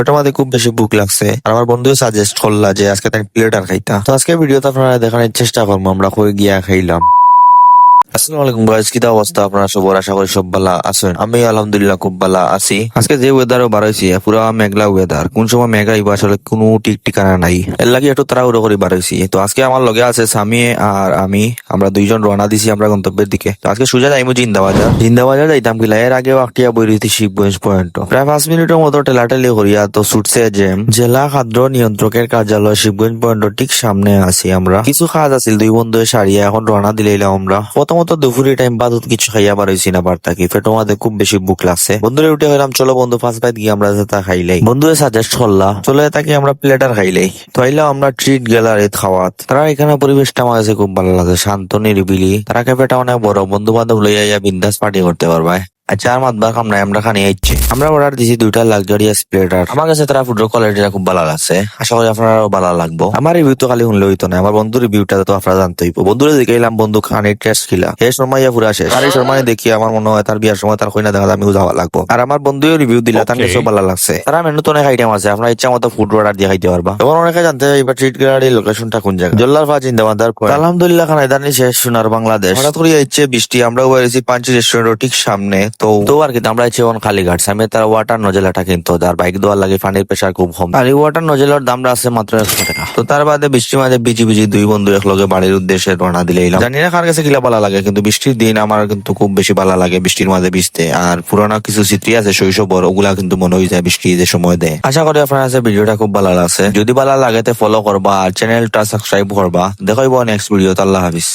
পেটের মধ্যে খুব বেশি ভুক লাগছে আর আমার বন্ধু সাজেস্ট করলা যে আজকে তাই প্লেটার খাইতা। তো আজকে ভিডিওতে আপনারা দেখানোর চেষ্টা করবো আমরা কই গিয়া খাইলাম। আসসালামু আলাইকুম গাইস, কি অবস্থা আপনারা সবার? আশা করি সব ভালো আছেন। আমি আলহামদুলিল্লাহ খুব ভালো আছি। আজকে যে ওয়েদারও বার হয়েছে পুরা মেঘলা ওয়েদার, কোন সময় মেঘ আইব আসলে কোনো ঠিক ঠিকানা নাই। এর লাগি একটু তাড়াহুড়ো করে বার হয়েছি। তো আজকে আমার লগে আছে সামি আর আমি, আমরা দুইজন রওনা দিছি আমরা গন্তব্যের দিকে। তো আজকে সোজা যাইমু জিন্দাবাজার যাইতাম কিলা, এর আগেও আটটিয়া বই রয়েছি শিবগঞ্জ পয়েন্ট। প্রায় 5 মিনিটের মতো ঠেলাঠেলি করিয়া তো ছুটছে জ্যাম। জেলা খাদ্য নিয়ন্ত্রকের কার্যালয় শিবগঞ্জ পয়েন্টের ঠিক সামনে আছি আমরা। কিছু কাজ আছিল দুই বন্ধু সারিয়া এখন রওনা দিলাম আমরা। প্রথমত দুপুরের টাইম বাদত কিছু খাইয়া বার হয়েছি না, বার থাকি পেটের মধ্যে খুব বেশি বুক লাগছে। বন্ধুরে উঠে গেলাম, চলো বন্ধু 5 বাইট গিয়ে আমরা তা খাইলাই। বন্ধুরে সাজেস্ট করলা চলে তাকে আমরা প্লেটার খাইলাই। তো আইলাম আমরা ট্রিট গ্যালারিত খাওয়াত। তারা এখানে পরিবেশটা আমার কাছে খুব ভালো লাগে, শান্ত নিরিবিলি। তারা ক্যাফেটা অনেক বড়, বন্ধু বান্ধব লইয়া বিন্দাস পার্টি করতে পারবা। আচ্ছা আর মাত বার খাম নাই, আমরা খানি আইছি। আমরা অর্ডার দিছি 2টা লাক্সারিয়াস প্লেটার। আমার কাছে তারা ফুডের কোয়ালিটিটা খুব ভালো লাগছে, আশা করি আপনারাও ভালো লাগবো। আমার রিভিউ তো খালি শুনলে হইতো না, আমার বন্ধুর রিভিউটা তো আপনারা জানতে হইব। বন্ধুরে দেখাইলাম বন্ধু খানির টেস্ট খিলা হে শর্মাইয়া পুরা শেষ। আর এই শর্মাই দেখি আমার মনে হয় তার বিয়ার সময় তার কইনা দেখা আমিও যাওয়া লাগবো। আর আমার বন্ধুও রিভিউ দিলা, তার কাছেও ভালো লাগছে। তারা মেনু তো অনেক আইটেম আছে, আপনার ইচ্ছা মতো ফুড অর্ডার দিয়ে খাইতে পারবা। তখন অনেকে জানতে চাইবা ট্রিট গ্যালারির লোকেশনটা কোন জায়গা। জল্লার ফা জিন্দাবাদার। আলহামদুলিল্লাহ খানা ইদানি শেষ সোনার বাংলাদেশ। হঠাৎ করে ইচ্ছে বৃষ্টি, আমরা বেরিয়েছি পাঞ্চি রেস্টুরেন্টের ঠিক সামনে। তো আর কি আমরা ইচ্ছে খালি ঘাট সামনে তার ওয়াটার নজেলাটা কিন্তু যার বাইক দেওয়ার লাগে পানির প্রেশার খুব কম। আর এই ওয়াটার নজেলার দামটা আছে মাত্র 100 টাকা। তো তার বাদে বৃষ্টির মাঝে বিজি বিজি দুই বন্ধু একলগে বাড়ির উদ্দেশ্যে রওনা দিলে এলাম। জানি না কার কাছে কিলা ভালো লাগে, কিন্তু বৃষ্টির দিন আমার কিন্তু খুব বেশি ভালো লাগে বৃষ্টির মাঝে ভিজতে। আর পুরানো কিছু স্মৃতি আছে শৈশবর, ওগুলা কিন্তু মনে হয়ে যায় বৃষ্টি যে সময় দেয়। আশা করি আপনার কাছে ভিডিওটা খুব ভালো লাগছে। যদি ভালো লাগে ফলো করবা আর চ্যানেলটা সাবস্ক্রাইব করবা। দেখাইবো নেক্সট ভিডিও। আল্লাহ হাফিজ।